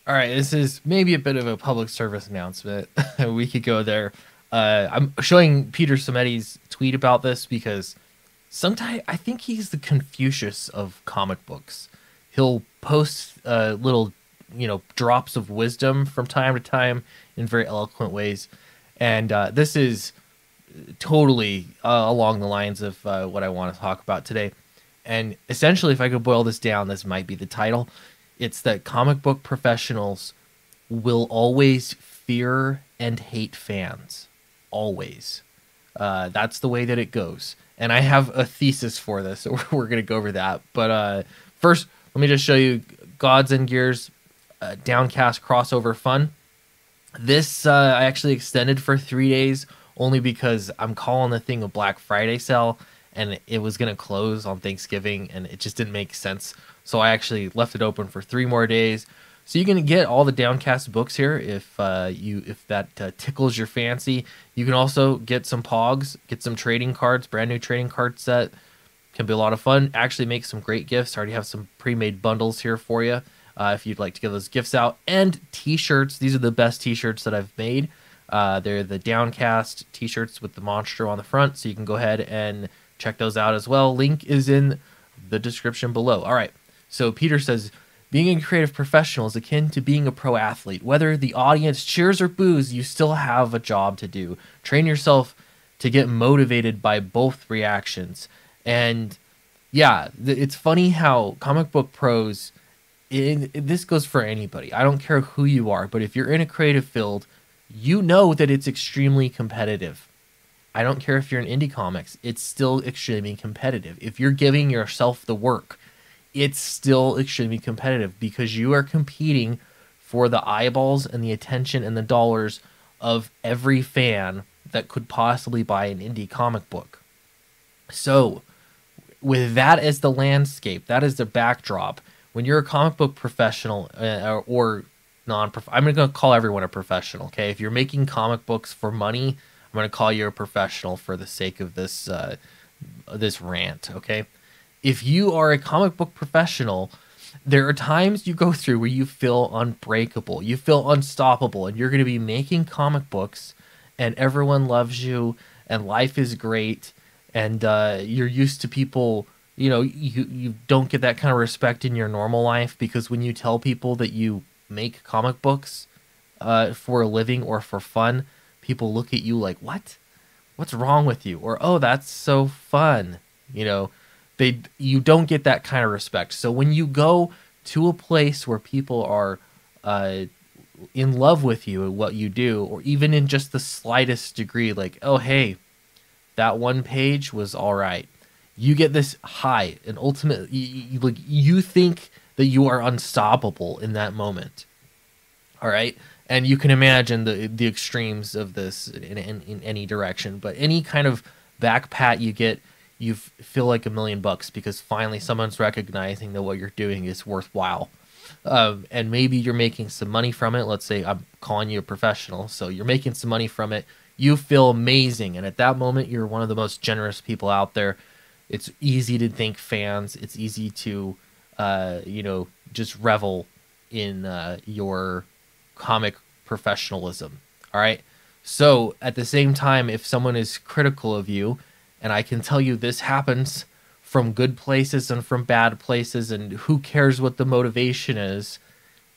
All right, this is maybe a bit of a public service announcement. We could go there. I'm showing Peter Sameti's tweet about this because sometimes I think he's the Confucius of comic books. He'll post little, drops of wisdom from time to time in very eloquent ways, and this is totally along the lines of what I want to talk about today. And essentially, if I could boil this down, this might be the title. It's that comic book professionals will always fear and hate fans. Always. That's the way that it goes. And I have a thesis for this, so we're going to go over that. But first, let me just show you Gods and Gears Downcast crossover fun. This I actually extended for 3 days only because I'm calling the thing a Black Friday sale and it was going to close on Thanksgiving and it just didn't make sense. So I actually left it open for 3 more days. So you can get all the Downcast books here if that tickles your fancy. You can also get some Pogs, get some trading cards, brand new trading card set. Can be a lot of fun. Actually make some great gifts. I already have some pre-made bundles here for you if you'd like to give those gifts out. And t-shirts. These are the best t-shirts that I've made. They're the Downcast t-shirts with the monster on the front. So you can go ahead and check those out as well. Link is in the description below. All right. So Peter says, being a creative professional is akin to being a pro athlete. Whether the audience cheers or boos, you still have a job to do. Train yourself to get motivated by both reactions. And yeah, it's funny how comic book pros, this goes for anybody. I don't care who you are, but if you're in a creative field, you know that it's extremely competitive. I don't care if you're in indie comics, it's still extremely competitive. If you're giving yourself the work, it's still extremely competitive because you are competing for the eyeballs and the attention and the dollars of every fan that could possibly buy an indie comic book. So, with that as the landscape, that is the backdrop. When you're a comic book professional or I'm going to call everyone a professional, okay? If you're making comic books for money, I'm going to call you a professional for the sake of this rant, okay? If you are a comic book professional, there are times you go through where you feel unbreakable, you feel unstoppable, and you're going to be making comic books, and everyone loves you, and life is great, and you're used to people. You don't get that kind of respect in your normal life because when you tell people that you make comic books for a living or for fun, people look at you like, what? What's wrong with you? Or, oh, that's so fun. You don't get that kind of respect. So when you go to a place where people are in love with you and what you do, or even in just the slightest degree, like, oh, hey, that one page was all right. You get this high and ultimately you think that you are unstoppable in that moment. All right. And you can imagine the extremes of this in any direction, but any kind of back pat you get, you feel like $1,000,000 because finally someone's recognizing that what you're doing is worthwhile. And maybe you're making some money from it. Let's say I'm calling you a professional. So you're making some money from it. You feel amazing. And at that moment, you're one of the most generous people out there. It's easy to thank fans. It's easy to, just revel in your comic professionalism. All right. So at the same time, if someone is critical of you, and I can tell you this happens from good places and from bad places, and who cares what the motivation is,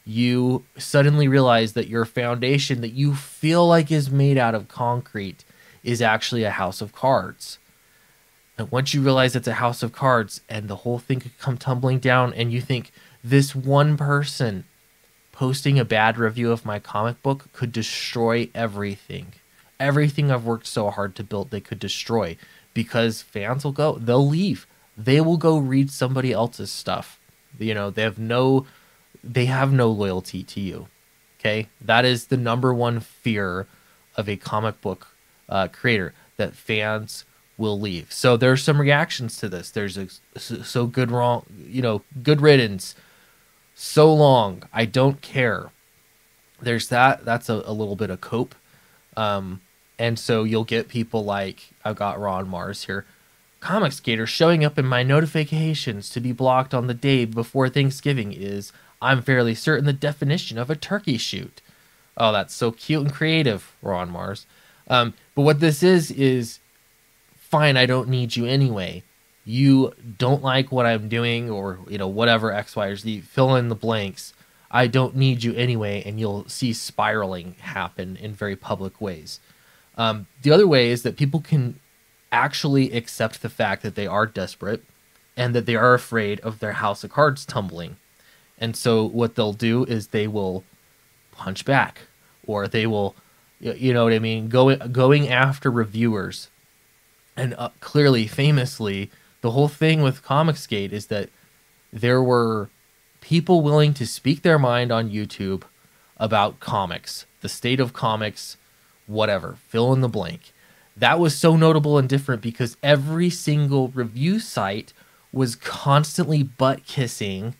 you suddenly realize that your foundation that you feel like is made out of concrete is actually a house of cards. And once you realize it's a house of cards and the whole thing could come tumbling down and you think this one person posting a bad review of my comic book could destroy everything. Everything I've worked so hard to build, they could destroy. Because fans they'll leave. They will go read somebody else's stuff. They have no loyalty to you. Okay? That is the number one fear of a comic book creator, that fans will leave. So there's some reactions to this. There's so good wrong, good riddance. So long. I don't care. There's that. That's a little bit of cope. And so you'll get people like, I've got Ron Mars here, Comic Skater showing up in my notifications to be blocked on the day before Thanksgiving is I'm fairly certain the definition of a turkey shoot. Oh, that's so cute and creative, Ron Mars. But what this is fine. I don't need you anyway. You don't like what I'm doing, or whatever X, Y, or Z. Fill in the blanks. I don't need you anyway, and you'll see spiraling happen in very public ways. The other way is that people can actually accept the fact that they are desperate and that they are afraid of their house of cards tumbling. And so what they'll do is they will punch back, or they will, you know what I mean, going after reviewers. And clearly, famously, the whole thing with Comicsgate is that there were people willing to speak their mind on YouTube about comics, the state of comics, whatever, fill in the blank. That was so notable and different because every single review site was constantly butt kissing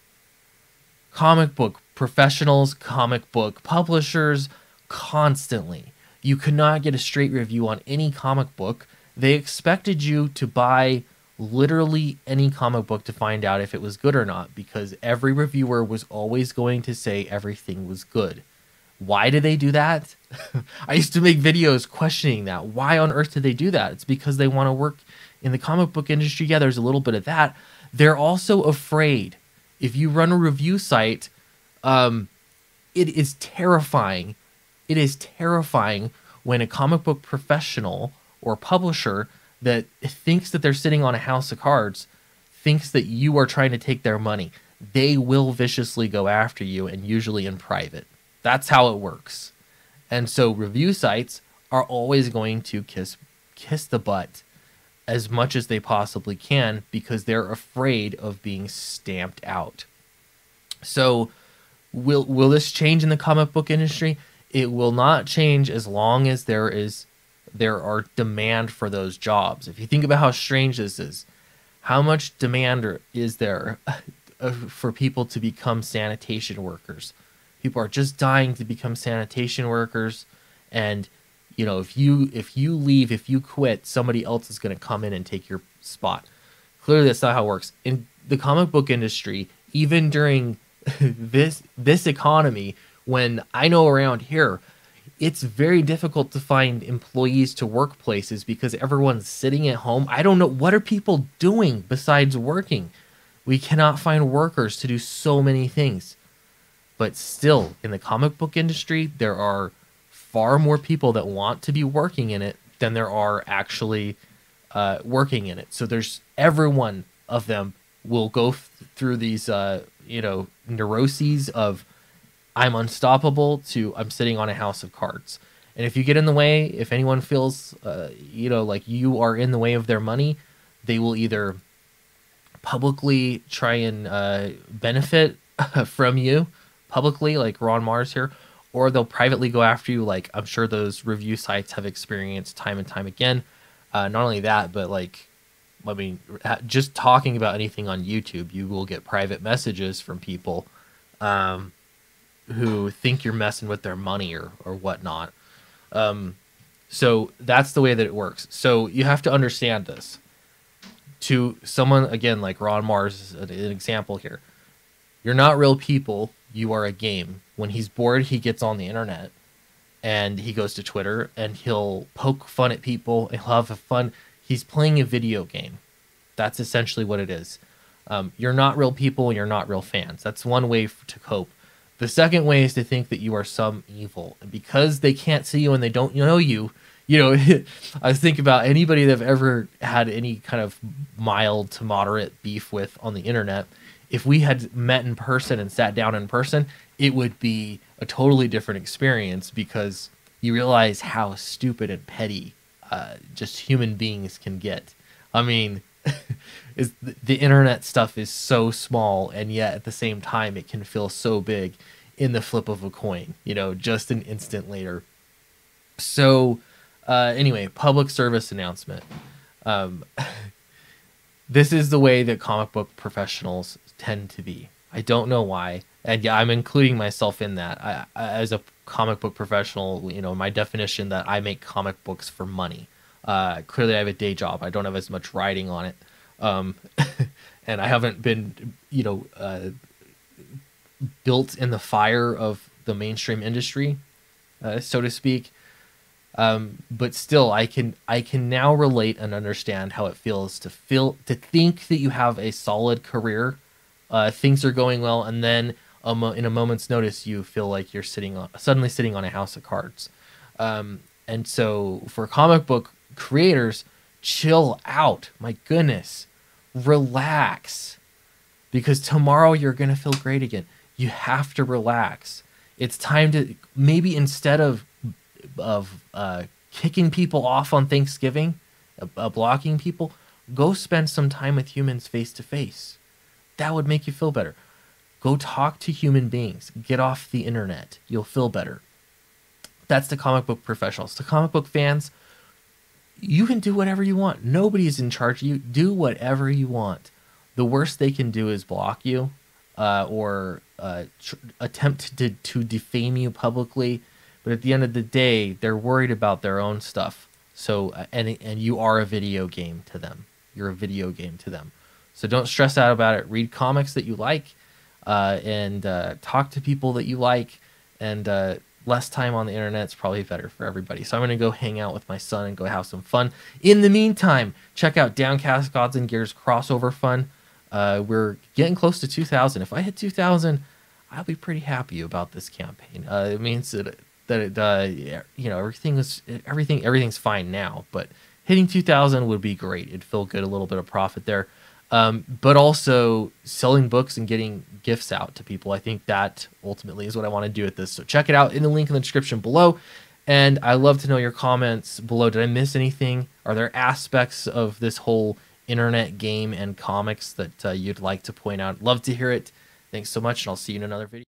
comic book professionals, comic book publishers, constantly. You could not get a straight review on any comic book. They expected you to buy literally any comic book to find out if it was good or not, because every reviewer was always going to say everything was good. Why did they do that? I used to make videos questioning that. Why on earth did they do that? It's because they want to work in the comic book industry. Yeah, there's a little bit of that. They're also afraid. If you run a review site, it is terrifying. It is terrifying when a comic book professional or publisher that thinks that they're sitting on a house of cards thinks that you are trying to take their money. They will viciously go after you, and usually in private. That's how it works. And so review sites are always going to kiss the butt as much as they possibly can because they're afraid of being stamped out. So will this change in the comic book industry? It will not change as long as there are demand for those jobs. If you think about how strange this is, how much demand is there for people to become sanitation workers? People are just dying to become sanitation workers, and if you leave, if you quit, somebody else is going to come in and take your spot. Clearly, that's not how it works in the comic book industry. Even during this economy, when I know around here, it's very difficult to find employees to workplaces because everyone's sitting at home. I don't know, what are people doing besides working? We cannot find workers to do so many things. But still, in the comic book industry, there are far more people that want to be working in it than there are actually working in it. So every one of them will go through these, neuroses of I'm unstoppable to I'm sitting on a house of cards. And if you get in the way, if anyone feels, like you are in the way of their money, they will either publicly try and benefit from you publicly, like Ron Mars here, or they'll privately go after you, like I'm sure those review sites have experienced time and time again. Not only that, but just talking about anything on YouTube, you will get private messages from people who think you're messing with their money or whatnot. So that's the way that it works. So you have to understand this. To someone, again, like Ron Mars is an example here. You're not real people. You are a game. When he's bored, he gets on the internet and he goes to Twitter and he'll poke fun at people and he'll have fun. He's playing a video game. That's essentially what it is. You're not real people and you're not real fans. That's one way to cope. The second way is to think that you are some evil. And because they can't see you and they don't know you, I think about anybody that I've ever had any kind of mild to moderate beef with on the internet. If we had met in person and sat down in person, it would be a totally different experience because you realize how stupid and petty just human beings can get. I mean, the internet stuff is so small, and yet at the same time, it can feel so big in the flip of a coin, just an instant later. So anyway, public service announcement. This is the way that comic book professionals tend to be. I don't know why. And yeah, I'm including myself in that. I as a comic book professional, my definition that I make comic books for money. Clearly I have a day job. I don't have as much writing on it. And I haven't been, built in the fire of the mainstream industry, so to speak. But still, I can now relate and understand how it feels to think that you have a solid career, things are going well, and then in a moment's notice you feel like you're suddenly sitting on a house of cards. And so for comic book creators, chill out. My goodness, relax, because tomorrow you're gonna feel great again. You have to relax. It's time to, maybe instead of kicking people off on Thanksgiving, blocking people, go spend some time with humans face to face. That would make you feel better. Go talk to human beings. Get off the internet. You'll feel better. That's the comic book professionals. The comic book fans, you can do whatever you want. Nobody's in charge of you. Do whatever you want. The worst they can do is block you, or attempt to defame you publicly. But at the end of the day, they're worried about their own stuff. So, and you are a video game to them. You're a video game to them. So don't stress out about it. Read comics that you like, and talk to people that you like, and less time on the internet is probably better for everybody. So I'm going to go hang out with my son and go have some fun. In the meantime, check out Downcast Gods and Gears crossover fun. We're getting close to 2,000. If I hit 2,000, I'll be pretty happy about this campaign. It means that everything's fine now, but hitting 2,000 would be great. It'd feel good, a little bit of profit there. But also selling books and getting gifts out to people. I think that ultimately is what I want to do with this. So check it out in the link in the description below. And I love to know your comments below. Did I miss anything? Are there aspects of this whole internet game and comics that you'd like to point out? Love to hear it. Thanks so much, and I'll see you in another video.